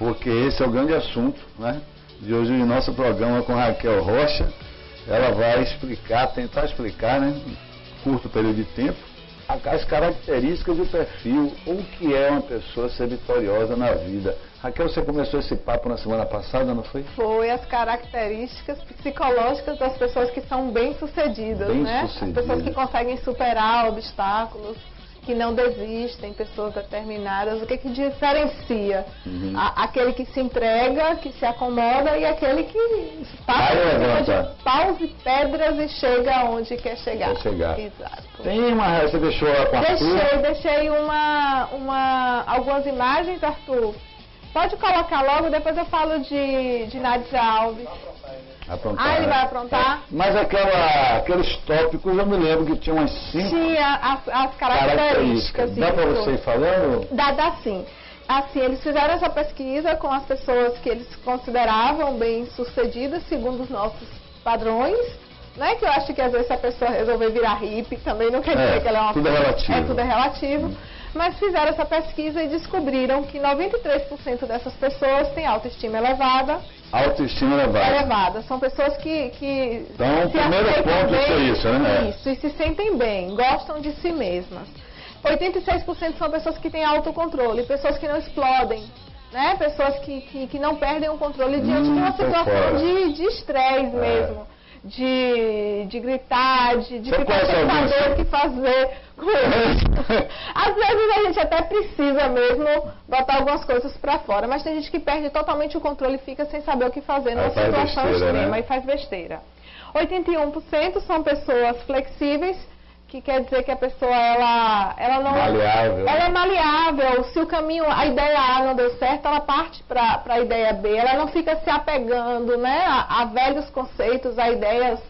porque esse é o grande assunto, né, de hoje no nosso programa com Raquel Rocha. Ela vai explicar, tentar explicar, né, em curto período de tempo, as características do perfil, ou o que é uma pessoa ser vitoriosa na vida. Raquel, você começou esse papo na semana passada, não foi? Foi as características psicológicas das pessoas que são bem-sucedidas, né? As pessoas que conseguem superar obstáculos, que não desistem, pessoas determinadas. O que Uhum. diferencia aquele que se entrega, que se acomoda, e aquele que passa de paus e pedras e chega onde quer chegar. Exato. Tem uma... Você deixou a Arthur? Deixei algumas imagens, Arthur. Pode colocar logo, depois eu falo de Nádia Alves. Aprontar, ele vai aprontar? Mas aqueles tópicos, eu me lembro que tinha umas 5 Tinha as características. Dá para você ir falando? Dá sim. Assim, eles fizeram essa pesquisa com as pessoas que eles consideravam bem-sucedidas, segundo os nossos padrões, né? Que eu acho que às vezes se a pessoa resolver virar hippie, também não quer dizer que ela é uma... Tudo é relativo. Tudo é relativo. Mas fizeram essa pesquisa e descobriram que 93% dessas pessoas têm autoestima elevada. Autoestima elevada. São pessoas que então, o primeiro ponto é isso, né? Isso, e se sentem bem, gostam de si mesmas. 86% são pessoas que têm autocontrole, pessoas que não explodem, né? Pessoas que não perdem o controle diante de uma situação de estresse mesmo. De gritar, de ficar sem saber o que fazer com isso. Às vezes a gente até precisa mesmo botar algumas coisas pra fora, mas tem gente que perde totalmente o controle e fica sem saber o que fazer numa situação extrema, né? E faz besteira. 81% são pessoas flexíveis, que quer dizer que a pessoa ela não maleável. Ela é maleável. Se o caminho, a ideia A não deu certo, ela parte para a ideia B. Ela não fica se apegando, né, a velhos conceitos, a ideias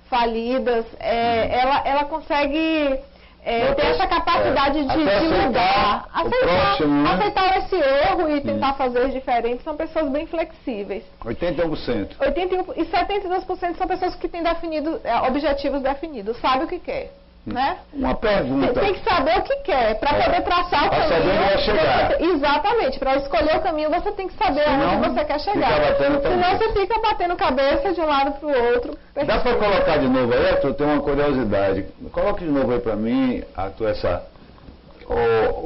falidas. Ela consegue ter essa capacidade de mudar, aceitar esse erro e tentar fazer diferente. São pessoas bem flexíveis. 81%. 81% e 72% são pessoas que têm definido objetivos definidos, sabe o que quer. Né? Uma pergunta. Tem que saber o que quer, para poder traçar o caminho. Para saber onde vai chegar. Exatamente, para escolher o caminho você tem que saber onde você quer chegar. Senão você fica batendo cabeça de um lado para o outro. Dá para colocar de novo aí, Arthur? Eu tenho uma curiosidade. Coloque de novo aí para mim, Arthur, essa...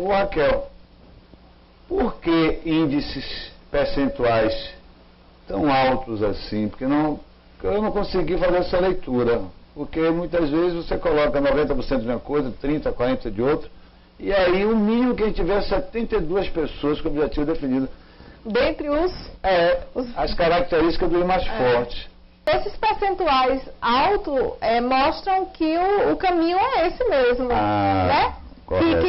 Raquel, por que índices percentuais tão altos assim? Porque eu não consegui fazer essa leitura. Porque muitas vezes você coloca 90% de uma coisa, 30%, 40% de outra, e aí o mínimo que a gente tiver é 72 pessoas com o objetivo definido. Dentre as características dos mais fortes. Esses percentuais altos mostram que o caminho é esse mesmo, né?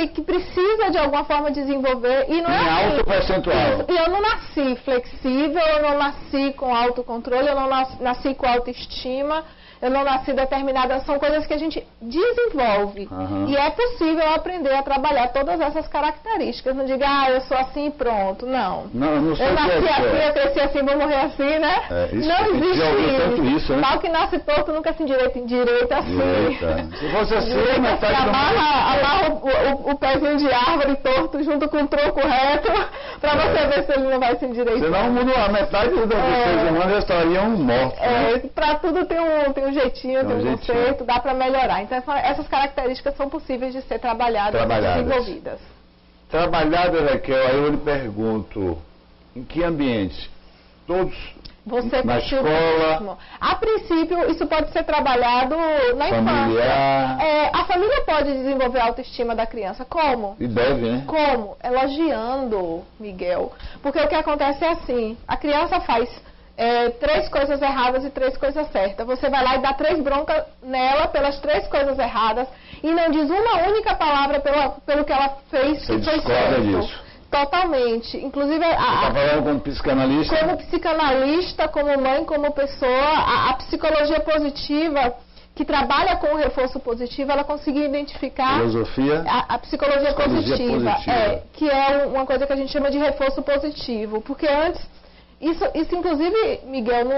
Que precisa de alguma forma desenvolver e não é alto percentual. E eu não nasci flexível, eu não nasci com autocontrole, eu não nasci com autoestima. Eu não nasci determinada, são coisas que a gente desenvolve. E é possível aprender a trabalhar todas essas características. Não diga, eu sou assim e pronto. Não. Eu nasci assim, eu cresci assim, vou morrer assim, né? Não existe isso. Mal que nasce torto, nunca se endireita assim. Se fosse assim, metade amarra o pezinho de árvore torto junto com o tronco reto, para você ver se ele não vai se endireitar. Senão a metade dos seres humanos já estariam mortos. Para tudo tem um jeitinho, tem um conceito, dá para melhorar. Então essas características são possíveis de ser trabalhadas. E desenvolvidas. Trabalhadas, Raquel, aí eu lhe pergunto, em que ambientes? Todos na escola? A princípio, isso pode ser trabalhado na infância. A família pode desenvolver a autoestima da criança. Como? E deve, né? Como? Elogiando, Miguel. Porque o que acontece é assim, a criança faz 3 coisas erradas e 3 coisas certas. Você vai lá e dá 3 broncas nela pelas 3 coisas erradas e não diz uma única palavra pelo que ela fez. Você discorda disso? Totalmente. Inclusive, está falando como psicanalista? Como psicanalista, como mãe, como pessoa, a psicologia positiva, que trabalha com o reforço positivo, ela conseguiu identificar a psicologia positiva. Que é uma coisa que a gente chama de reforço positivo. Porque antes, isso inclusive, Miguel,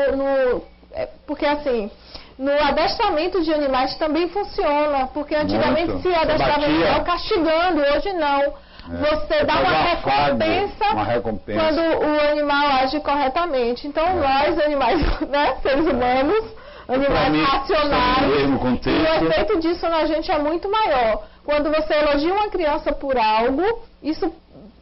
porque assim, no adestramento de animais também funciona, porque antigamente se adestrava animal castigando, hoje não. você dá uma recompensa quando o animal age corretamente. Então nós, animais, né, seres humanos, animais racionais, e o efeito disso na gente é muito maior. Quando você elogia uma criança por algo, isso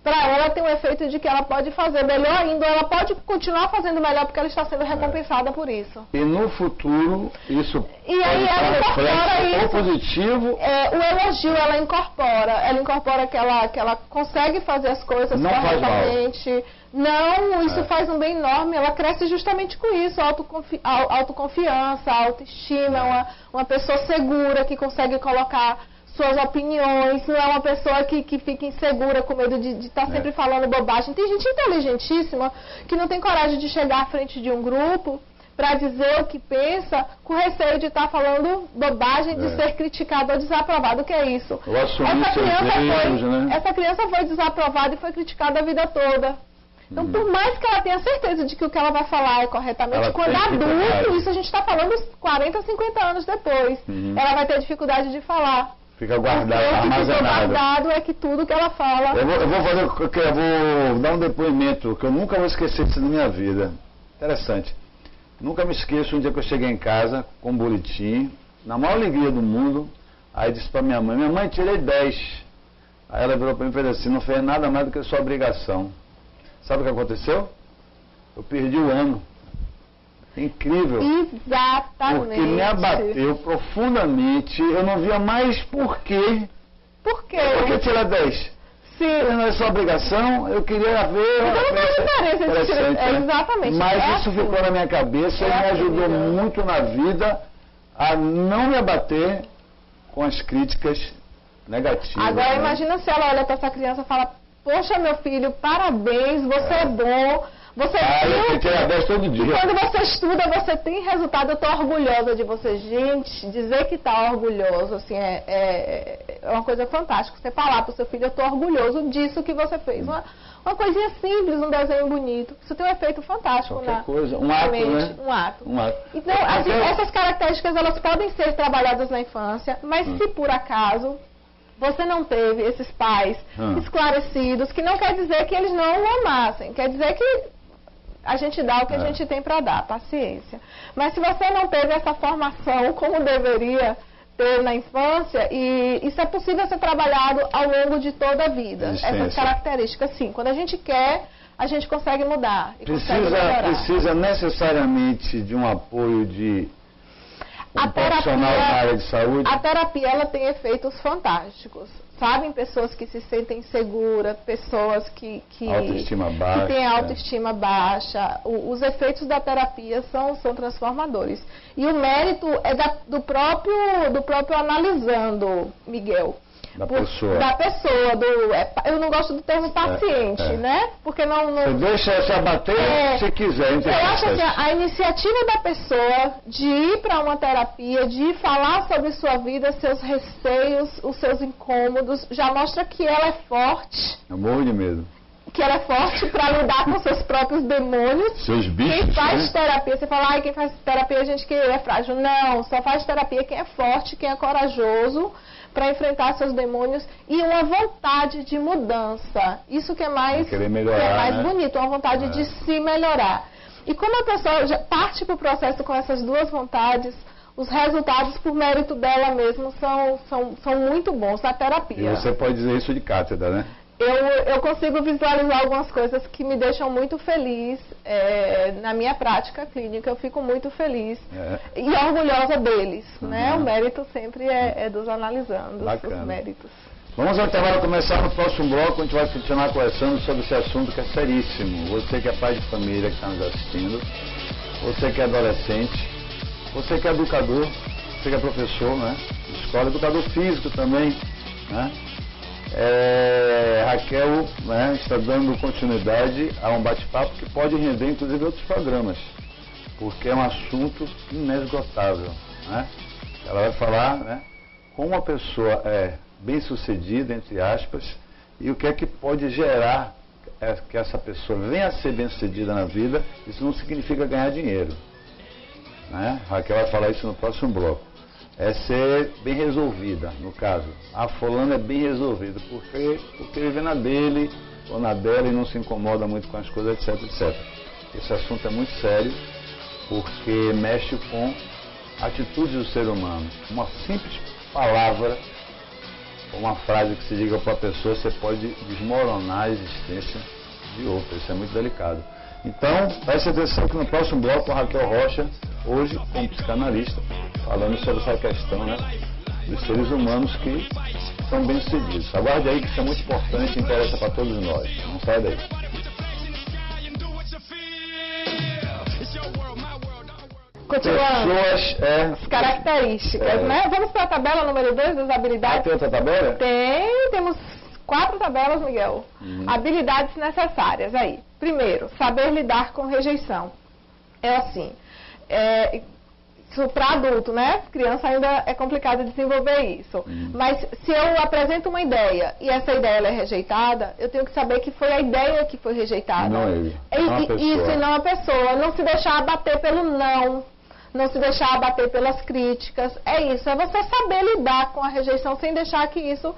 para ela tem um efeito de que ela pode fazer melhor ainda, ela pode continuar fazendo melhor porque ela está sendo recompensada por isso. E no futuro, isso e aí ela incorpora isso. Positivo. O elogio, ela incorpora que ela consegue fazer as coisas corretamente. Não, isso faz um bem enorme, ela cresce justamente com isso, autoconfiança, autoestima, uma pessoa segura que consegue colocar suas opiniões, não é uma pessoa que fica insegura, com medo de estar sempre falando bobagem. Tem gente inteligentíssima que não tem coragem de chegar à frente de um grupo para dizer o que pensa, com receio de estar falando bobagem, de ser criticado ou desaprovado. O que é isso? Essa criança foi desaprovada e foi criticada a vida toda. Então, por mais que ela tenha certeza de que o que ela vai falar é corretamente, quando adulto, isso a gente está falando 40, 50 anos depois, ela vai ter dificuldade de falar. Fica guardado, armazenado. Guardado é que tudo que ela fala... Eu vou dar um depoimento que eu nunca vou esquecer disso na minha vida. Interessante. Nunca me esqueço um dia que eu cheguei em casa com um boletim, na maior alegria do mundo. Aí disse pra minha mãe, tirei 10. Aí ela virou pra mim e fez assim, não fez nada mais do que a sua obrigação. Sabe o que aconteceu? Eu perdi o ano. Incrível. Exatamente. Porque me abateu profundamente. Eu não via mais por quê. Por quê? Porque tirar 10. Sim. Não é sua obrigação, eu queria ver. Então não faz diferença. Né? Exatamente. Mas isso ficou na minha cabeça e me ajudou muito na vida a não me abater com as críticas negativas. Agora imagina se ela olha para essa criança e fala, poxa meu filho, parabéns, você é bom. Você eu tiro 10 todo dia. Quando você estuda, você tem resultado. Eu estou orgulhosa de você. Gente, dizer que está orgulhoso assim, é uma coisa fantástica. Você falar para o seu filho, eu estou orgulhoso disso que você fez. Uma coisinha simples, um desenho bonito. Isso tem um efeito fantástico na coisa. Um ato, mente. né? Um ato. Então, Então, essas características elas podem ser trabalhadas na infância, mas se por acaso você não teve esses pais esclarecidos, que não quer dizer que eles não o amassem, quer dizer que a gente dá o que a gente tem para dar, paciência. Mas se você não teve essa formação como deveria ter na infância, e isso é possível ser trabalhado ao longo de toda a vida. Essas características, sim. Quando a gente quer, a gente consegue mudar. E precisa necessariamente de um apoio de um profissional na área de saúde? A terapia, ela tem efeitos fantásticos. Sabem, pessoas que se sentem seguras, pessoas que autoestima baixa, que têm autoestima baixa. Os efeitos da terapia são transformadores. E o mérito é do próprio analisando, Miguel. Da pessoa. Eu não gosto do termo paciente, né? Porque não... Você deixa se abater se quiser. Eu acho que a iniciativa da pessoa de ir para uma terapia, de falar sobre sua vida, seus receios, os seus incômodos, já mostra que ela é forte. Eu morro de medo. Que ela é forte para lidar com seus próprios demônios. Seus bichos. Quem faz terapia, você fala, quem faz terapia é gente que é frágil. Não, só faz terapia quem é forte, quem é corajoso para enfrentar seus demônios e uma vontade de mudança. Isso que é mais, bonito, uma vontade de se melhorar. E como a pessoa já parte para o processo com essas duas vontades, os resultados, por mérito dela mesma, são muito bons na terapia. E você pode dizer isso de cátedra, né? Eu consigo visualizar algumas coisas que me deixam muito feliz na minha prática clínica. Eu fico muito feliz e orgulhosa deles, né? O mérito sempre é dos analisandos, os méritos. Vamos agora começar no próximo bloco, a gente vai continuar conversando sobre esse assunto que é seríssimo. Você que é pai de família que está nos assistindo, você que é adolescente, você que é educador, você que é professor, né? Escola, educador físico também, né? Raquel, né, está dando continuidade a um bate-papo que pode render inclusive outros programas, porque é um assunto inesgotável, né? Ela vai falar, né, como a pessoa é bem-sucedida, entre aspas, e o que é que pode gerar que essa pessoa venha a ser bem-sucedida na vida. Isso não significa ganhar dinheiro, né? Raquel vai falar isso no próximo bloco. é ser bem resolvida, no caso. A fulana é bem resolvida, porque vive na dele ou na dela e não se incomoda muito com as coisas, etc, etc. Esse assunto é muito sério, porque mexe com atitudes do ser humano. Uma simples palavra, uma frase que se diga para a pessoa, você pode desmoronar a existência de outra. Isso é muito delicado. Então, preste atenção que no próximo bloco a Raquel Rocha, hoje como psicanalista, falando sobre essa questão, né, dos seres humanos que são bem-sucedidos. Aguarde aí que isso é muito importante e interessa para todos nós. Não sai daí. Continuando. Pessoas, as características, né? Vamos para a tabela número 2 das habilidades. Tem outra tabela? Temos 4 tabelas, Miguel. Habilidades necessárias aí. Primeiro, saber lidar com rejeição. É assim, isso para adulto, né? Criança ainda é complicado desenvolver isso. Mas se eu apresento uma ideia e essa ideia ela é rejeitada, eu tenho que saber que foi a ideia que foi rejeitada. Não ele. Não a pessoa. Isso, e não a pessoa. Não se deixar abater pelo não se deixar abater pelas críticas. É isso, é você saber lidar com a rejeição sem deixar que isso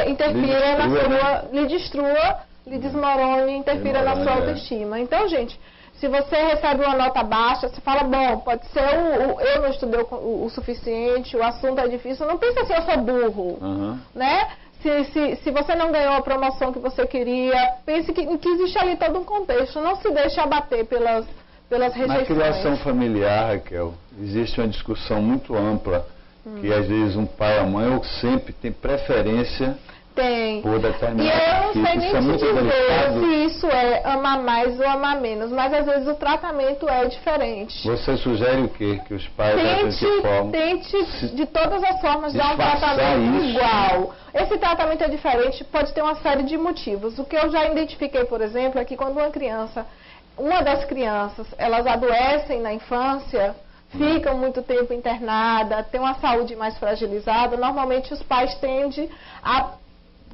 interfira na sua... Lhe destrua, lhe desmorone, interfira na sua autoestima. Então, gente, se você recebe uma nota baixa, você fala, bom, pode ser eu não estudei o suficiente, o assunto é difícil. Não pensa assim, eu sou burro, né? Se você não ganhou a promoção que você queria, pense que existe ali todo um contexto. Não se deixe abater pelas rejeições. Na criação familiar, Raquel, existe uma discussão muito ampla, que às vezes um pai ou mãe ou sempre tem preferência por determinado. E eu não sei nem te dizer se isso é amar mais ou amar menos, mas às vezes o tratamento é diferente. Você sugere o quê? Que os pais tente de todas as formas dar um tratamento igual. Esse tratamento é diferente, pode ter uma série de motivos. O que eu já identifiquei, por exemplo, é que quando uma das crianças, elas adoecem na infância, ficam muito tempo internada, tem uma saúde mais fragilizada, normalmente os pais tendem a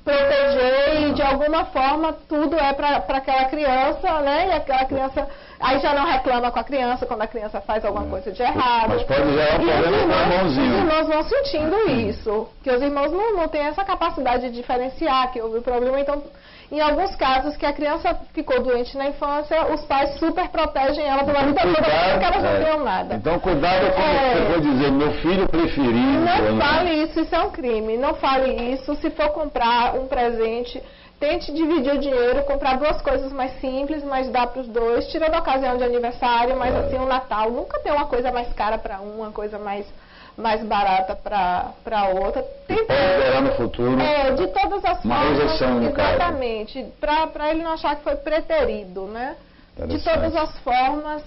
proteger e de alguma forma tudo é para aquela criança, né? E aquela criança aí já não reclama com a criança quando a criança faz alguma coisa de errado. Mas pode gerar um problema com o irmãozinho. Os irmãos vão sentindo isso, que os irmãos não têm essa capacidade de diferenciar que houve o problema, então em alguns casos que a criança ficou doente na infância, os pais super protegem ela pela vida toda porque elas não tenham nada. Então cuidado com você for dizer, meu filho preferido. Não fale isso é um crime. Não fale isso. Se for comprar um presente, tente dividir o dinheiro, comprar 2 coisas mais simples, mas dá para os 2, tirando a ocasião de aniversário, mas assim o Natal nunca tem uma coisa mais cara para uma coisa mais barata para outra. Pode gerar no futuro de todas as uma formas, rejeição, no exatamente, para ele não achar que foi preterido, né? De todas as formas,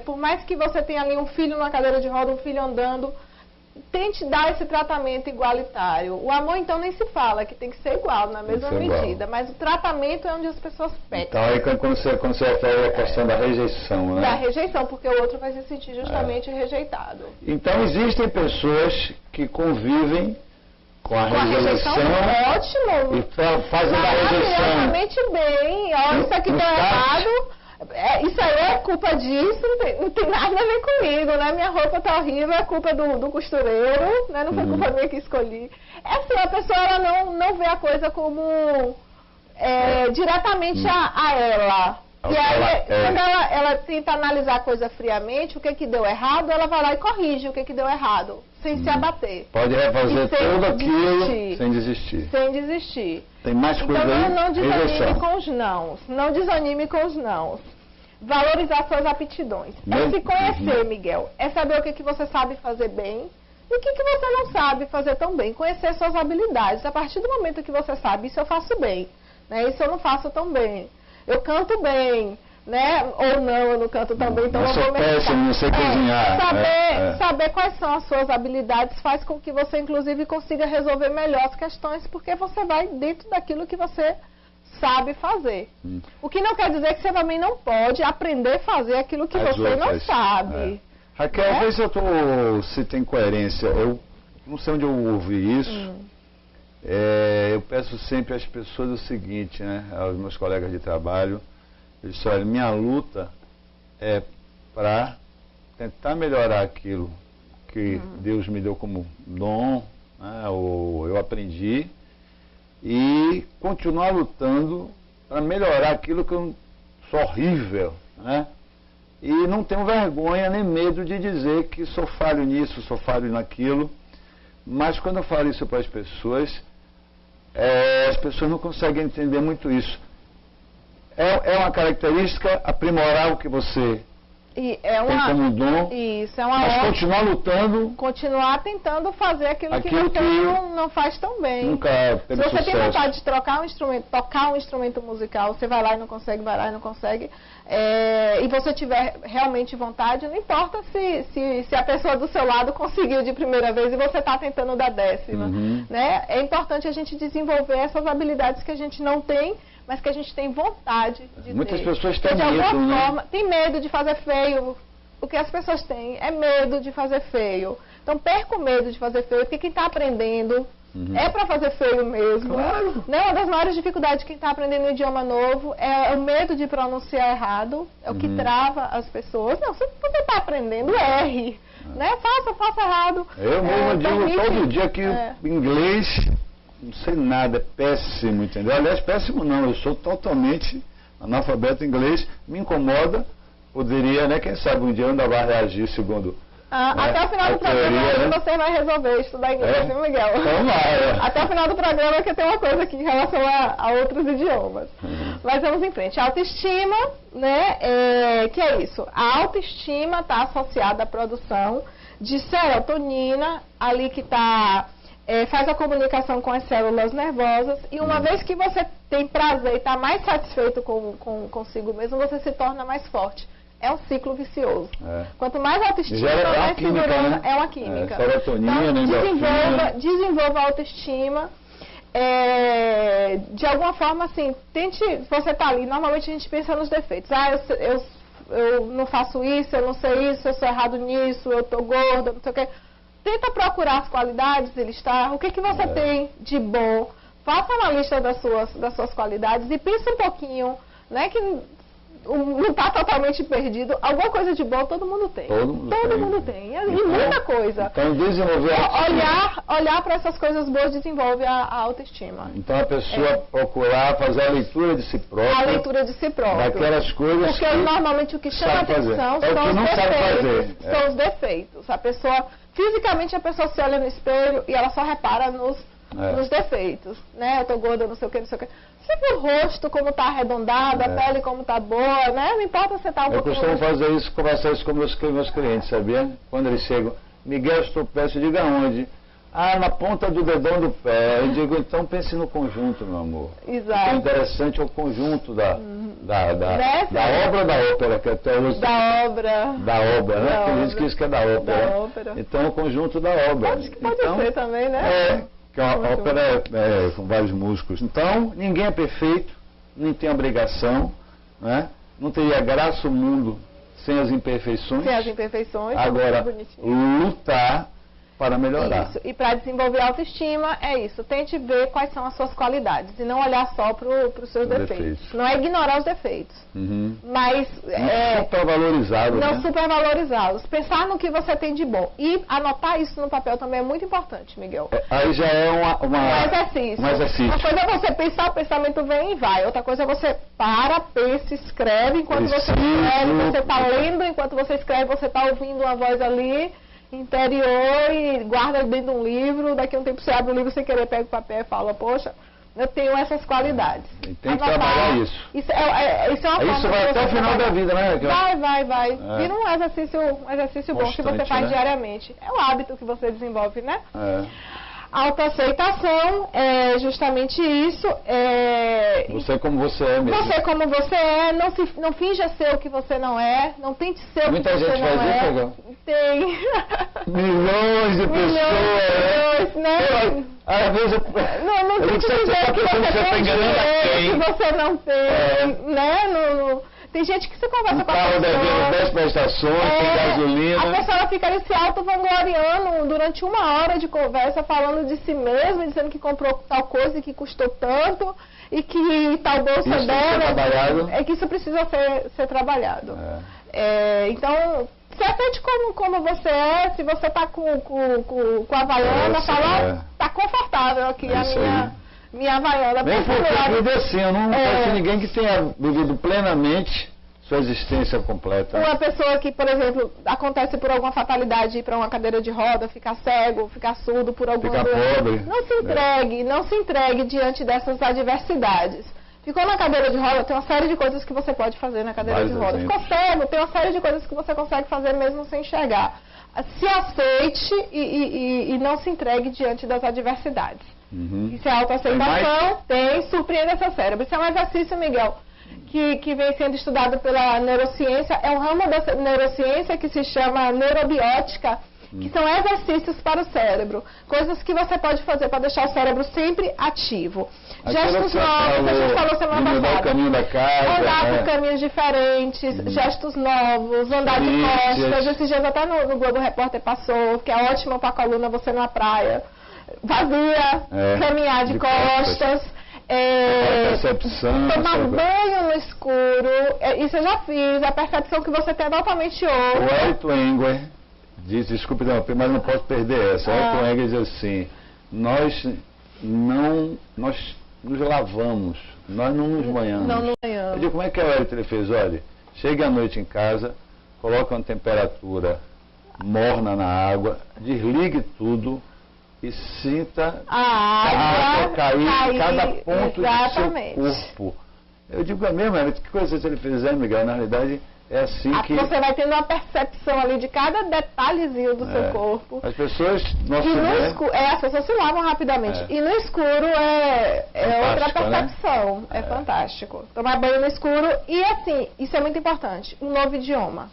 por mais que você tenha ali um filho numa cadeira de roda, um filho andando, tente dar esse tratamento igualitário. O amor, então, nem se fala, que tem que ser igual, na mesma medida. Mas o tratamento é onde as pessoas pecam. Então, aí quando você fala a questão da rejeição, né? Da rejeição, porque o outro vai se sentir justamente rejeitado. Então, existem pessoas que convivem com a rejeição. Ótimo! E fazem da rejeição. Maravilhosamente bem. Olha, isso aqui deu errado. Isso aí é culpa disso, não tem nada a ver comigo, né? Minha roupa tá horrível, é culpa do costureiro, né? Não foi culpa minha que escolhi. É assim, a pessoa ela não vê a coisa como diretamente a ela. E aí, quando ela tenta analisar a coisa friamente, o que deu errado, ela vai lá e corrige o que deu errado, sem se abater. Pode refazer tudo aquilo sem desistir. Sem desistir. Tem mais coisa então, aí? Não desanime com os nãos. Não desanime com os nãos. Valorizar suas aptidões. É se conhecer, Miguel. É saber o que você sabe fazer bem e o que você não sabe fazer tão bem. Conhecer suas habilidades. A partir do momento que você sabe, isso eu faço bem, né? Isso eu não faço tão bem. Eu canto bem, né? Ou não, eu não canto tão bem, então eu vou péssimo, não sei cozinhar. Saber quais são as suas habilidades faz com que você, inclusive, consiga resolver melhor as questões, porque você vai dentro daquilo que você sabe fazer. O que não quer dizer que você também não pode aprender a fazer aquilo que você não sabe. Raquel, vê se tem coerência. Eu não sei onde eu ouvi isso. Eu peço sempre às pessoas o seguinte, né? Aos meus colegas de trabalho. Eu disse, olha, minha luta é para tentar melhorar aquilo que Deus me deu como dom, né, ou eu aprendi, e continuar lutando para melhorar aquilo que eu sou horrível, né? E não tenho vergonha nem medo de dizer que sou falho nisso, sou falho naquilo. Mas quando eu falo isso para as pessoas não conseguem entender muito isso. É uma característica aprimorar o que você tem como dom, isso, é uma mas continuar lutando. Continuar tentando fazer aquilo que você não faz tão bem. Nunca teve Se você sucesso. tem vontade de trocar um instrumento, tocar um instrumento musical, você vai lá e não consegue, vai lá e não consegue. E você tiver realmente vontade, não importa se a pessoa do seu lado conseguiu de primeira vez e você está tentando da 10ª. Né? É importante a gente desenvolver essas habilidades que a gente não tem, mas que a gente tem vontade de Muitas ter. pessoas têm medo, de alguma forma, né? tem medo de fazer feio. O que as pessoas têm é medo de fazer feio. Então perca o medo de fazer feio, porque quem está aprendendo é para fazer feio mesmo. Claro. Né? Uma das maiores dificuldades de quem está aprendendo um idioma novo é o medo de pronunciar errado, é o que trava as pessoas. Não, se você está aprendendo, erre. Né? Faça errado. Eu mesmo digo todo dia que inglês, não sei nada, é péssimo, entendeu? Aliás, péssimo não, eu sou totalmente analfabeto em inglês, me incomoda, poderia, né, quem sabe um dia eu ainda vai reagir segundo... até o final do programa você vai resolver estudar inglês, viu, Miguel? Até o final do programa que tem uma coisa aqui em relação a outros idiomas. Mas vamos em frente. A autoestima, né, que é isso? A autoestima está associada à produção de serotonina, ali que faz a comunicação com as células nervosas, e uma vez que você tem prazer e está mais satisfeito consigo mesmo, você se torna mais forte. É um ciclo vicioso. Quanto mais autoestima, mais segurança. Né? É uma química. Serotonina, então, desenvolva a autoestima. De alguma forma, assim, tente. Você está ali, normalmente a gente pensa nos defeitos. Eu não faço isso, eu não sei isso, eu sou errado nisso, eu estou gorda, não sei o quê. Tenta procurar as qualidades e listar o que você tem de bom. Faça uma lista das suas qualidades e pense um pouquinho, né, que não está totalmente perdido. Alguma coisa de bom todo mundo tem. Todo mundo tem. E muita coisa. Então, desenvolver olhar para essas coisas boas desenvolve a autoestima. Então, a pessoa procurar fazer a leitura de si própria. A leitura de si própria. Daquelas coisas porque normalmente o que chama atenção são os defeitos. São os defeitos. A pessoa, fisicamente, a pessoa se olha no espelho e ela só repara nos defeitos. Né? Eu tô gorda, não sei o que, não sei o que. Sempre o rosto, como está arredondado, a pele como está boa, né? Não importa se está um pouquinho... Eu costumo fazer isso, conversar isso com meus clientes, sabia? Quando eles chegam, Miguel, estou péssimo, diga onde? Na ponta do dedão do pé. Eu digo, então pense no conjunto, meu amor. Exato. O que é interessante é o conjunto da obra da ópera, que até hoje... Da obra, né? Tem gente que diz que é da ópera. Então, o conjunto da obra. Acho que pode ser também, né? Que a ópera com vários músicos. Então, ninguém é perfeito, nem tem obrigação, né? Não teria graça o mundo sem as imperfeições. Sem as imperfeições. Agora, lutar para melhorar. Isso. E para desenvolver a autoestima, é isso. Tente ver quais são as suas qualidades e não olhar só para os seus defeitos. Não é ignorar os defeitos, mas... Não supervalorizá-los. Não supervalorizá-los. Pensar no que você tem de bom. E anotar isso no papel também é muito importante, Miguel. Aí já é um exercício. Uma coisa é você pensar, o pensamento vem e vai. Outra coisa é você pensa, escreve enquanto você escreve. Você está lendo enquanto você escreve, você está ouvindo uma voz ali interior e guarda dentro de um livro. Daqui a um tempo você abre o livro sem querer, pega o papel e fala, poxa, eu tenho essas qualidades. E tem que trabalhar isso. Isso é uma forma. Isso vai até o final da vida, né? Vai. Vira um exercício bom que você faz diariamente. É um hábito que você desenvolve, né? Autoaceitação é justamente isso. Você como você é mesmo. Você como você é, não finja ser o que você não é, não tente ser o que você não é. Muita gente faz isso, Miguel? Tem. Milhões de pessoas. Né? Às vezes não tente dizer que você tem dinheiro, que você não tem, né? Tem gente que se conversa com a pessoa... O carro devendo 10 prestações, tem gasolina... A pessoa fica ali se auto-vangloriando durante 1 hora de conversa, falando de si mesma, dizendo que comprou tal coisa e que custou tanto, e que tal bolsa isso dela... É que isso precisa ser trabalhado. Então... Se aceite como você é, se você tá com a Havaiana, fala, tá confortável aqui minha Havaiana. Bem, porque assim, eu não conheço ninguém que tenha vivido plenamente sua existência completa. Uma pessoa que, por exemplo, acontece por alguma fatalidade ir para uma cadeira de roda, ficar cego, ficar surdo por alguma doença. Pobre. Não se entregue diante dessas adversidades. Ficou na cadeira de roda, tem uma série de coisas que você pode fazer na cadeira de roda. Ficou cego, tem uma série de coisas que você consegue fazer mesmo sem enxergar. Se aceite e não se entregue diante das adversidades. Isso é autoaceitação, surpreenda seu cérebro. Isso é um exercício, Miguel, que vem sendo estudado pela neurociência. É um ramo da neurociência que se chama neurobiótica, que são exercícios para o cérebro. Coisas que você pode fazer para deixar o cérebro sempre ativo. Gestos novos, a gente falou semana passada. O caminho da casa. Andar por caminhos diferentes, gestos novos, andar de costas. Esses dias até no Globo Repórter passou, que é ótimo para a coluna você na praia. Vazia, caminhar de costas. Tomar banho no escuro. Isso eu já fiz. A percepção que você tem totalmente outra. O Elton Engler diz, desculpe, mas não posso perder essa. O Elton Engler diz assim: nós nos lavamos, nós não nos banhamos. Não nos banhamos. Eu digo, como é que é o Elton? Ele fez, olha, chega à noite em casa, coloca uma temperatura morna na água, desligue tudo e sinta a água cair em cada ponto do seu corpo. Eu digo, é mesmo, que coisa ele fizer, Miguel? Na realidade, é assim que... Você vai tendo uma percepção ali de cada detalhezinho do seu corpo. As pessoas... as pessoas se lavam rapidamente. E no escuro é outra percepção. Né? É fantástico. Tomar banho no escuro. E assim, isso é muito importante. Um novo idioma.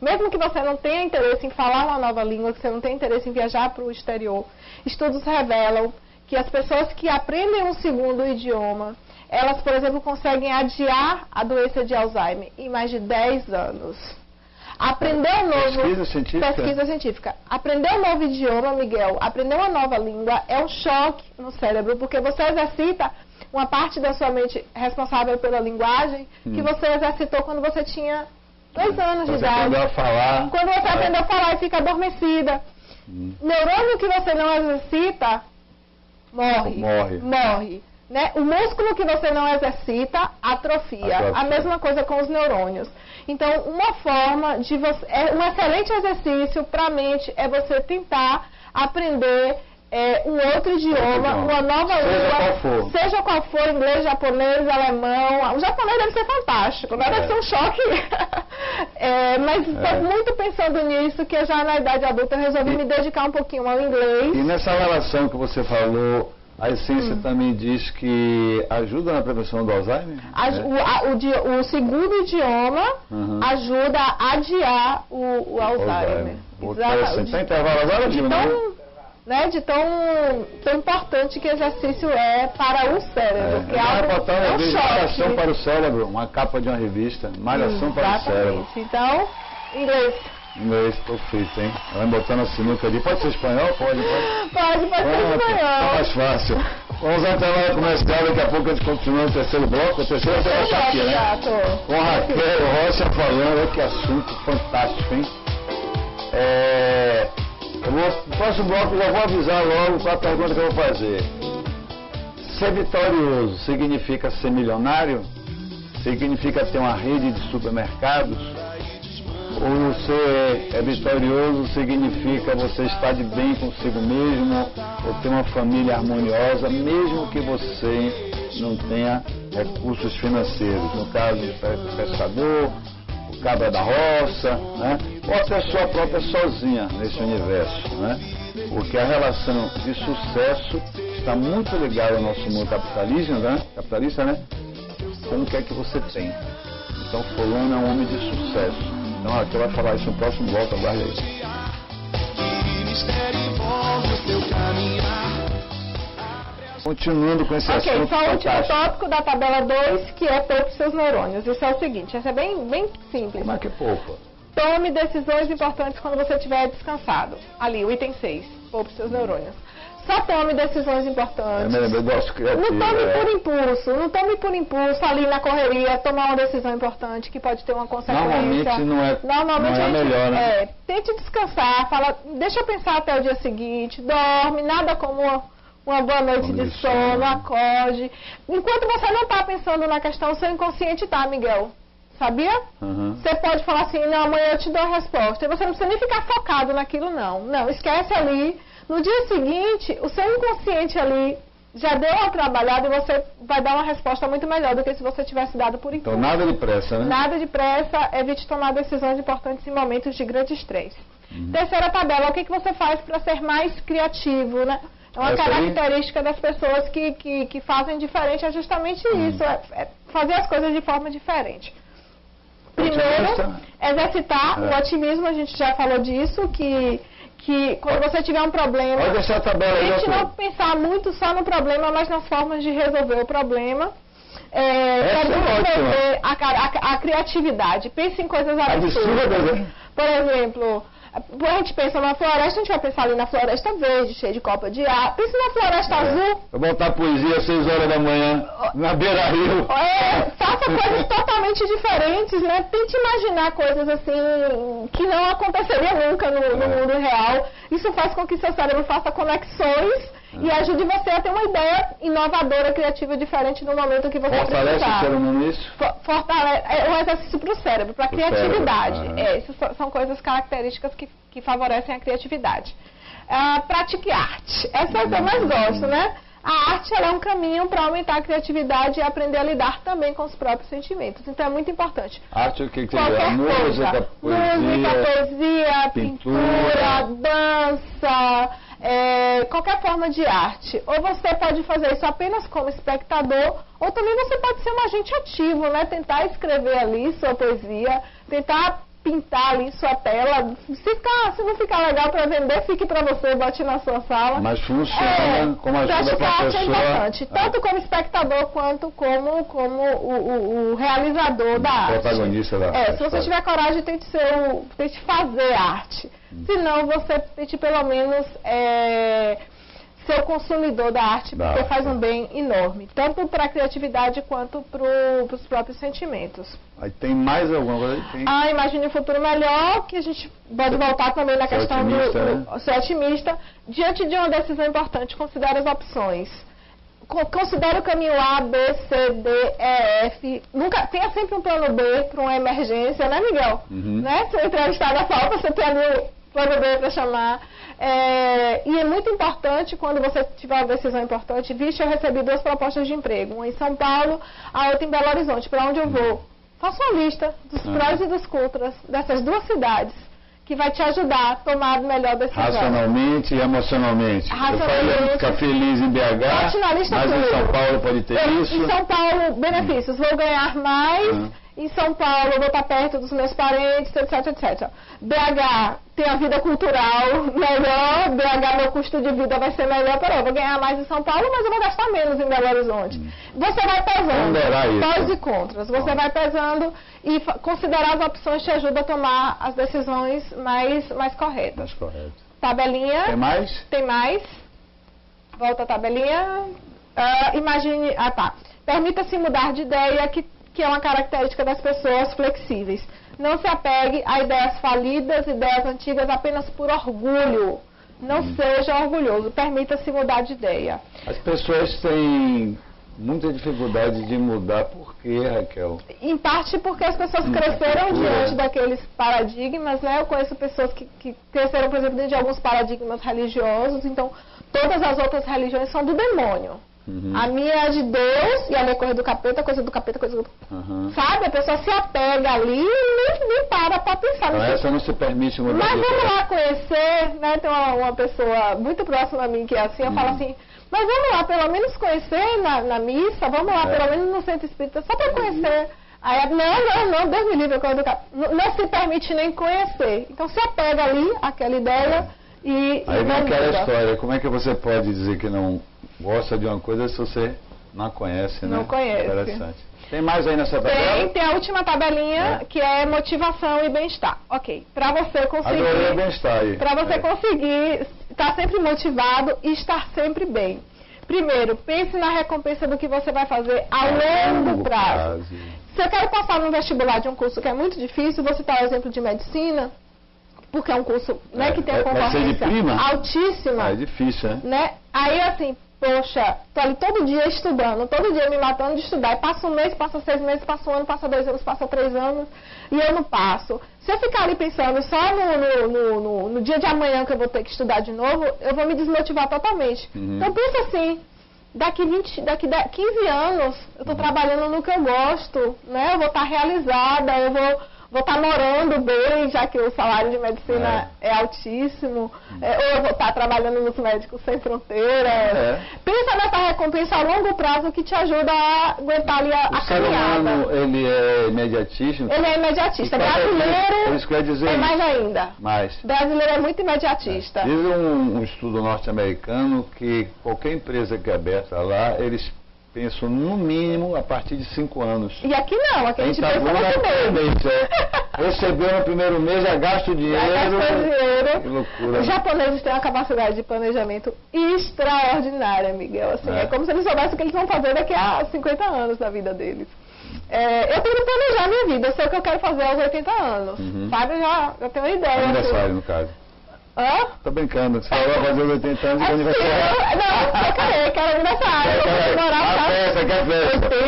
Mesmo que você não tenha interesse em falar uma nova língua, que você não tenha interesse em viajar para o exterior, estudos revelam que as pessoas que aprendem um segundo idioma, elas, por exemplo, conseguem adiar a doença de Alzheimer em mais de 10 anos. Aprender um novo... Pesquisa científica. Aprender um novo idioma, Miguel, aprender uma nova língua é um choque no cérebro, porque você exercita uma parte da sua mente responsável pela linguagem que você exercitou quando você tinha 2 anos de idade. Aprendeu a falar. Quando você aprendeu a falar e fica adormecida. Neurônio que você não exercita, morre. Né? O músculo que você não exercita, atrofia. A mesma coisa com os neurônios. Então, uma forma de você... um excelente exercício para a mente é você tentar aprender um outro idioma, uma nova língua. Seja qual for, inglês, japonês, alemão. O japonês deve ser fantástico, né? Deve ser um choque. Mas estou muito pensando nisso, que já na idade adulta eu resolvi me dedicar um pouquinho ao inglês. E nessa relação que você falou, a essência também diz que ajuda na prevenção do Alzheimer? O segundo idioma ajuda a adiar o Alzheimer. Exatamente. Tem intervalo agora, de tão importante que exercício é para o cérebro. Que é um choque. Malhação para o cérebro, uma capa de uma revista, malhação para o cérebro. Então, inglês. Inglês, tô feito, hein? Vai botando a sinuca ali. Pode ser espanhol? Pode ser espanhol. Tá mais fácil. Vamos até lá comercial, daqui a pouco a gente continua no terceiro bloco. O terceiro vai estar aqui, né? Com Raquel Rocha falando, que assunto fantástico, hein? No próximo bloco eu já vou avisar logo qual a pergunta que eu vou fazer. Ser vitorioso significa ser milionário? Significa ter uma rede de supermercados? Ou ser vitorioso significa você estar de bem consigo mesmo, ou ter uma família harmoniosa, mesmo que você não tenha recursos financeiros. No caso do pescador, o cabra da roça, né? Ou a pessoa própria sozinha nesse universo, né? Porque a relação de sucesso está muito ligada ao nosso mundo capitalista, né? Com o que é que você tem. Então, fulano é um homem de sucesso. Então, aqui vai falar isso no próximo bloco, aguarde aí. Continuando com esse Ok, assunto só o último fantástico. tópico da tabela 2, que é poupe seus neurônios. Isso é o seguinte, isso é bem simples. Como é que poupa? Tome decisões importantes quando você estiver descansado. Ali, o item 6, poupe seus neurônios. Só tome decisões importantes. Eu gosto criativo. Não tome por impulso, ali na correria, tomar uma decisão importante que pode ter uma consequência. Normalmente não é melhor, né? Tente descansar, deixa eu pensar até o dia seguinte, dorme, nada como uma boa noite de sono, acorde. Enquanto você não está pensando na questão, o seu inconsciente está, Miguel. Sabia? Você pode falar assim, não, amanhã eu te dou a resposta. E você não precisa nem ficar focado naquilo, não. Não, esquece ali. No dia seguinte, o seu inconsciente ali já deu uma trabalhada e você vai dar uma resposta muito melhor do que se você tivesse dado por impulso. Então nada de pressa, né? Nada de pressa, evite tomar decisões importantes em momentos de grande estresse. Terceira tabela, o que você faz para ser mais criativo, né? É uma característica das pessoas que fazem diferente, é justamente isso, é fazer as coisas de forma diferente. Primeiro, exercitar o otimismo, a gente já falou disso, que quando você tiver um problema, pode deixar a tabela aí, tente não pensar muito só no problema, mas nas formas de resolver o problema. Para desenvolver a criatividade. Pense em coisas absurdas. Por exemplo, a gente pensa numa floresta, a gente vai pensar ali na floresta verde, cheia de copa de ar. Pense na floresta azul. Eu vou botar poesia às 6 horas da manhã, na beira-rio. Faça coisas totalmente diferentes, né? Tente imaginar coisas assim que não aconteceria nunca no mundo real. Isso faz com que seu cérebro faça conexões e ajude você a ter uma ideia inovadora, criativa, diferente no momento que você precisar. Fortalece o ser humano isso? É um exercício para o cérebro, para a criatividade. Essas são coisas características que favorecem a criatividade. Pratique arte. Essa é a que eu mais gosto, né? A arte ela é um caminho para aumentar a criatividade e aprender a lidar também com os próprios sentimentos. Então é muito importante. Arte, o que tem? Música, poesia, pintura, dança, qualquer forma de arte. Ou você pode fazer isso apenas como espectador, ou também você pode ser um agente ativo, né? Tentar escrever ali sua poesia, tentar pintar ali sua tela. Se não ficar legal para vender, fique para você, bote na sua sala. Mas funciona como ajuda para a pessoa. É importante, tanto como espectador quanto como o realizador da arte. Protagonista da arte. Se você tiver coragem, tente fazer arte. Se não, você tente pelo menos ser o consumidor da arte, porque faz um bem enorme, tanto para a criatividade quanto para os próprios sentimentos. Aí tem mais alguma coisa? Imagine um futuro melhor, que a gente pode voltar também na questão do ser otimista. Diante de uma decisão importante, considere as opções. Considere o caminho A, B, C, D, E, F. Tenha sempre um plano B para uma emergência, né, Miguel? Né? Se o entrevistado falta, você tem ali o plano B para chamar. E é muito importante, quando você tiver uma decisão importante, eu recebi 2 propostas de emprego, uma em São Paulo, a outra em Belo Horizonte. Para onde eu vou? Faça uma lista dos prós e dos contras dessas 2 cidades, que vai te ajudar a tomar a melhor decisão. Racionalmente e emocionalmente. Eu ficar feliz em BH, mas em São Paulo pode ter isso. Em São Paulo, benefícios. Vou ganhar mais. Em São Paulo, eu vou estar perto dos meus parentes, etc, etc. BH tem a vida cultural melhor, BH meu custo de vida vai ser melhor, eu vou ganhar mais em São Paulo, mas eu vou gastar menos em Belo Horizonte. Você vai pesando prós e contras, você vai pesando e considerar as opções te ajuda a tomar as decisões mais corretas. Tabelinha. Tem mais? Tem mais. Volta a tabelinha. Imagine. Permita-se mudar de ideia, que é uma característica das pessoas flexíveis. Não se apegue a ideias falidas, ideias antigas apenas por orgulho. Não seja orgulhoso, permita-se mudar de ideia. As pessoas têm muita dificuldade de mudar. Por quê, Raquel? Em parte porque as pessoas cresceram diante daqueles paradigmas, né? Eu conheço pessoas que cresceram, por exemplo, dentro de alguns paradigmas religiosos, então todas as outras religiões são do demônio. A minha é de Deus e a minha coisa do capeta, coisa do capeta, coisa do... Sabe? A pessoa se apega ali e nem para pensar. Então essa não se permite mudar. Mas vamos lá conhecer, né? Tem uma pessoa muito próxima a mim que é assim, eu falo assim, mas vamos lá pelo menos conhecer na missa, vamos lá pelo menos no centro espírita, só para conhecer. Aí não, Deus me livre, coisa do capeta. Não se permite nem conhecer. Então se apega ali àquela ideia e aí vem aquela história, como é que você pode dizer que não gosta de uma coisa se você não a conhece, né? Não conhece. Interessante. Tem mais aí nessa tabela? Tem a última tabelinha, que é motivação e bem-estar. Ok, para você conseguir... Adorei o bem-estar aí. Para você conseguir estar sempre motivado e estar sempre bem. Primeiro, pense na recompensa do que você vai fazer a longo prazo. Se eu quero passar no vestibular de um curso que é muito difícil, vou citar o exemplo de medicina, porque é um curso, né, que tem uma concorrência altíssima. É difícil, né? Aí assim, poxa, tô ali todo dia estudando, todo dia me matando de estudar, e passa um mês, passa 6 meses, passa um ano, passa 2 anos, passa 3 anos, e eu não passo. Se eu ficar ali pensando só no dia de amanhã que eu vou ter que estudar de novo, eu vou me desmotivar totalmente. Então pensa assim, daqui 15 anos eu estou trabalhando no que eu gosto, né? Eu vou estar realizada, eu vou estar morando bem, já que o salário de medicina é altíssimo, ou eu vou estar trabalhando nos Médicos Sem Fronteiras. Pensa nessa recompensa a longo prazo que te ajuda a aguentar ali a caminhada. O ser humano, ele é imediatista? Ele é imediatista. Brasileiro isso quer dizer mais ainda. Mais. Brasileiro é muito imediatista. Diz um estudo norte-americano que qualquer empresa que é aberta lá, eles pensam no mínimo a partir de 5 anos. E aqui não, aqui a gente pensa no primeiro. Recebeu no primeiro mês, já gasta o dinheiro. Já gasta o dinheiro. Que loucura. Os japoneses têm uma capacidade de planejamento extraordinária, Miguel. Assim, é como se eles soubessem o que eles vão fazer daqui a 50 anos da vida deles. Eu tenho que planejar a minha vida, eu sei o que eu quero fazer aos 80 anos. Fábio já tem uma ideia. Aniversário, no caso. Hã? Tô brincando, você falou fazer os 80 anos de aniversário. Não, eu quero aniversário. Eu vou comemorar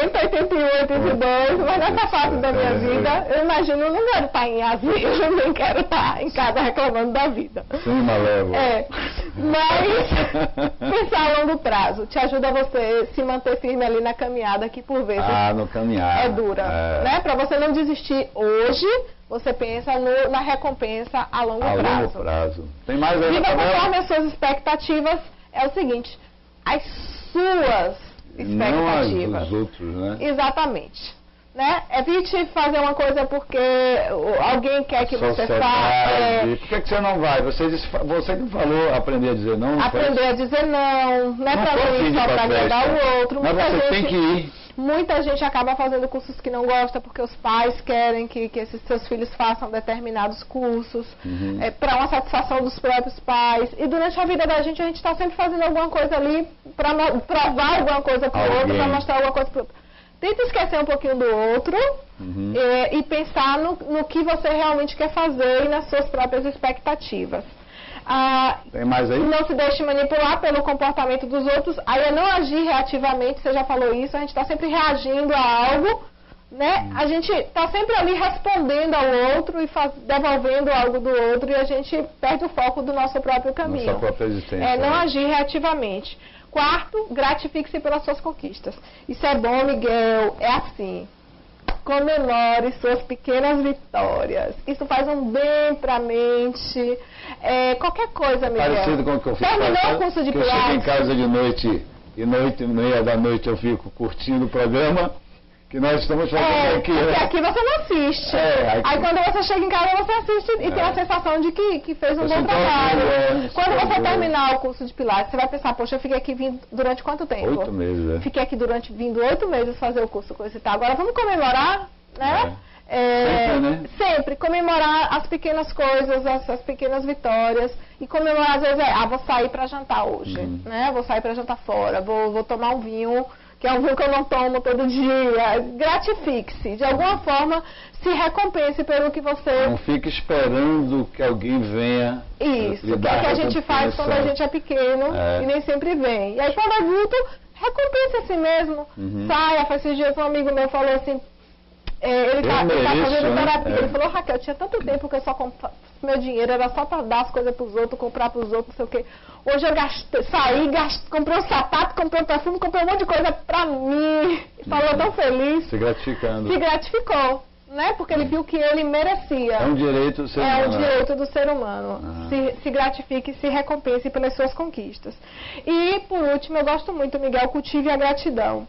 80, 81, 82, mas nessa fase da minha vida, eu imagino, eu não quero estar em asilo, nem quero estar em casa reclamando da vida. Sim, malévolo. Mas pensar a longo prazo te ajuda a você se manter firme ali na caminhada, que por vezes no caminhar. É dura, né? Pra você não desistir hoje, você pensa na recompensa a longo prazo. Tem mais aí? Viva conforme as suas expectativas. É o seguinte, as suas expectativas. Não as dos outros, né? Exatamente. Né? Evite fazer uma coisa porque alguém quer que você faça. Por que você não vai? Você que falou aprender a dizer não. Aprender a dizer não. Não é pra ir só pra agradar o outro. Mas você tem que ir. Muita gente acaba fazendo cursos que não gosta porque os pais querem que esses seus filhos façam determinados cursos, para uma satisfação dos próprios pais. E durante a vida da gente, a gente está sempre fazendo alguma coisa ali para provar alguma coisa para o outro, para mostrar alguma coisa para o outro. Tenta esquecer um pouquinho do outro e pensar no que você realmente quer fazer e nas suas próprias expectativas. Tem mais aí? Não se deixe manipular pelo comportamento dos outros. Aí é não agir reativamente, você já falou isso, a gente está sempre reagindo a algo, né? A gente está sempre ali respondendo ao outro e devolvendo algo do outro e a gente perde o foco do nosso próprio caminho. Nossa própria existência. Não agir reativamente. Quarto, gratifique-se pelas suas conquistas. Isso é bom, Miguel, é assim. Comemore suas pequenas vitórias. Isso faz um bem pra mente. Qualquer coisa, Miguel. Parecido com o que eu fiz. Terminou o curso de Pilates. Eu chego em casa de noite e 8h30 da noite eu fico curtindo o programa que nós estamos fazendo aqui. Porque aqui você não assiste. Aí quando você chega em casa, você assiste e tem a sensação de que fez um bom trabalho. Quando você terminar o curso de Pilates, você vai pensar, poxa, eu fiquei aqui vindo durante quanto tempo? 8 meses, Fiquei aqui vindo 8 meses fazer o curso, coisa e tal. Agora vamos comemorar, né? Sempre, né? Sempre comemorar as pequenas coisas, as pequenas vitórias. E comemorar, às vezes, vou sair para jantar hoje, né? Vou sair para jantar fora, vou tomar um vinho, que é um vinho que eu não tomo todo dia. Gratifique-se. De alguma forma, se recompense pelo que você... Não fique esperando que alguém venha. Isso, que é o que a gente faz quando a gente é pequeno e nem sempre vem. E aí, quando adulto, recompense a si mesmo. Saia, faz esses dias um amigo meu falou assim... Ele tá fazendo terapia. Ele falou, Raquel, tinha tanto tempo que eu só meu dinheiro era só para dar as coisas para os outros, comprar para os outros, não sei o quê. Hoje eu saí, comprei um sapato, comprei um perfume, comprei um monte de coisa para mim. Falou tão feliz. Se gratificando. Se gratificou, né? Porque ele viu que ele merecia. É um direito do ser humano. É um direito do ser humano. Se gratifique, se recompense pelas suas conquistas. E, por último, eu gosto muito, Miguel, cultive a gratidão.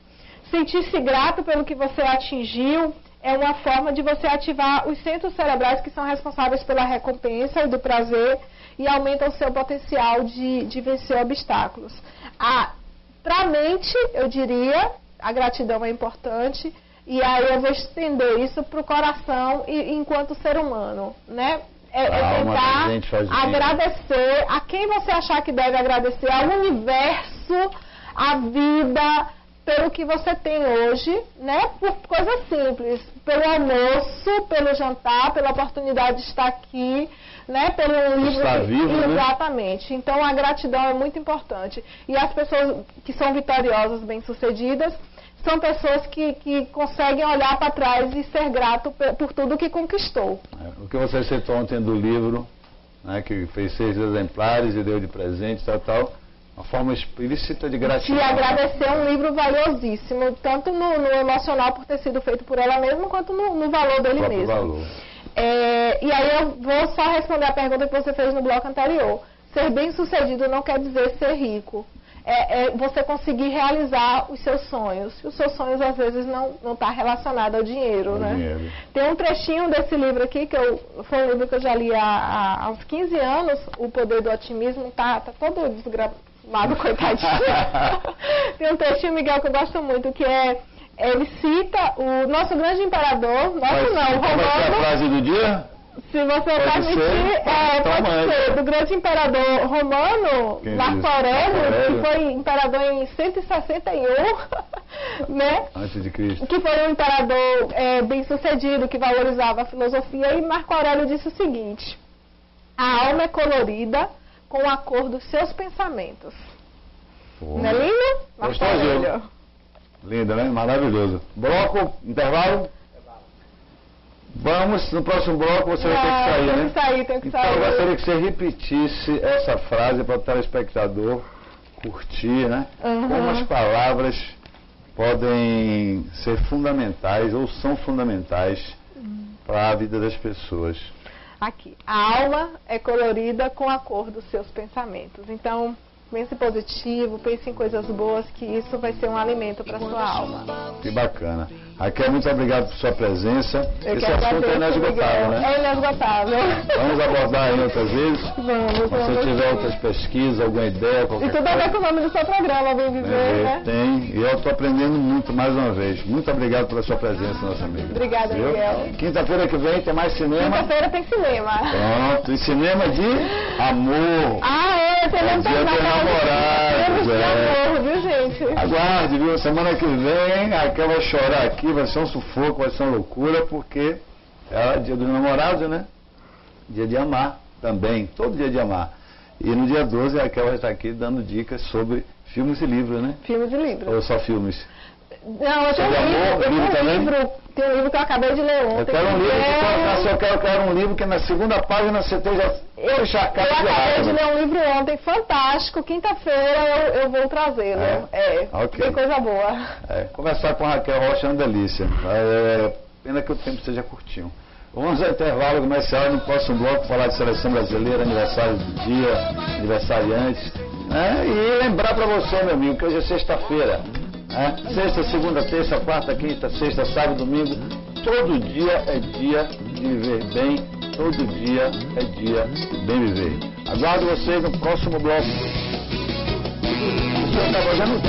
Sentir-se grato pelo que você atingiu é uma forma de você ativar os centros cerebrais que são responsáveis pela recompensa e do prazer e aumenta o seu potencial de vencer obstáculos. Para a mente, eu diria, a gratidão é importante, e aí eu vou estender isso para o coração enquanto ser humano, né? Tentar agradecer a quem você achar que deve agradecer, ao universo, à vida, pelo que você tem hoje, né? Por coisas simples, pelo almoço, pelo jantar, pela oportunidade de estar aqui, né? Pelo livro. Está vivo, exatamente. Né? Então a gratidão é muito importante. E as pessoas que são vitoriosas, bem-sucedidas, são pessoas que conseguem olhar para trás e ser grato por tudo que conquistou. O que você citou ontem do livro, né, que fez 6 exemplares e deu de presente, tal, uma forma explícita de gratidão. E agradecer um livro valiosíssimo, tanto no emocional por ter sido feito por ela mesma, quanto no valor dele mesmo. Valor. E aí eu vou só responder a pergunta que você fez no bloco anterior. Ser bem-sucedido não quer dizer ser rico. Você conseguir realizar os seus sonhos. E os seus sonhos, às vezes, não estão relacionados ao dinheiro, né? Dinheiro. Tem um trechinho desse livro aqui, foi um livro que eu já li há uns 15 anos, O Poder do Otimismo, tá todo desgramado, coitadinho. Tem um trechinho, Miguel, que eu gosto muito, que ele cita o nosso grande imperador, o Romano. Qual vai ser a frase do dia? Se você permitir, pode ser, do grande imperador romano, Marco Aurélio, que foi imperador em 161, né? Antes de Cristo. Que foi um imperador bem-sucedido, que valorizava a filosofia, e Marco Aurélio disse o seguinte: a alma é colorida com a cor dos seus pensamentos. Pô. Não é lindo? Marco Aurélio. Lindo, né? Maravilhoso. Bloco, intervalo? Vamos, no próximo bloco você vai ter que sair, né? Tem que sair. Então eu gostaria que você repetisse essa frase para o telespectador curtir, né? Como as palavras podem ser fundamentais ou são fundamentais para a vida das pessoas. Aqui, a alma é colorida com a cor dos seus pensamentos. Então, pense positivo, pense em coisas boas, que isso vai ser um alimento para sua alma. Que bacana. Raquel, muito obrigado por sua presença. Esse assunto é inesgotável, né? É inesgotável. Vamos abordar em outras vezes. Vamos. Se você tiver outras pesquisas, alguma ideia, qualquer coisa. E tudo a ver com o nome do seu programa, Bem Viver, né? Tem. E eu estou aprendendo muito mais uma vez. Muito obrigado pela sua presença, nossa amiga. Obrigada, Miguel. Quinta-feira que vem tem mais cinema. Quinta-feira tem cinema. Pronto. E cinema de amor. Cinema Dia dos namorados. De amor, viu, gente? Aguarde, viu? Semana que vem a Raquel vai chorar aqui, vai ser um sufoco, vai ser uma loucura, porque é dia dos namorados, né? Dia de amar também, todo dia de amar. E no dia 12 a Raquel vai estar aqui dando dicas sobre filmes e livros, né? Filmes e livros. Ou só filmes? Não, eu tenho um livro. Tem um livro que eu acabei de ler ontem. Eu quero um livro eu quero um livro que na segunda página você esteja encharcado de raiva. Eu acabei de ler um livro ontem, fantástico. Quinta-feira eu vou trazê-lo. Okay. Tem coisa boa. Conversar com a Raquel Rocha é uma delícia. Pena que o tempo seja curtinho. Vamos ao intervalo comercial no próximo bloco, falar de seleção brasileira, aniversário do dia, aniversariantes. E lembrar para você, meu amigo, que hoje é sexta-feira. Sexta, segunda, terça, quarta, quinta, sexta, sábado, domingo. Todo dia é dia de viver bem. Todo dia é dia de bem viver. Aguardo vocês no próximo bloco. O senhor está fazendo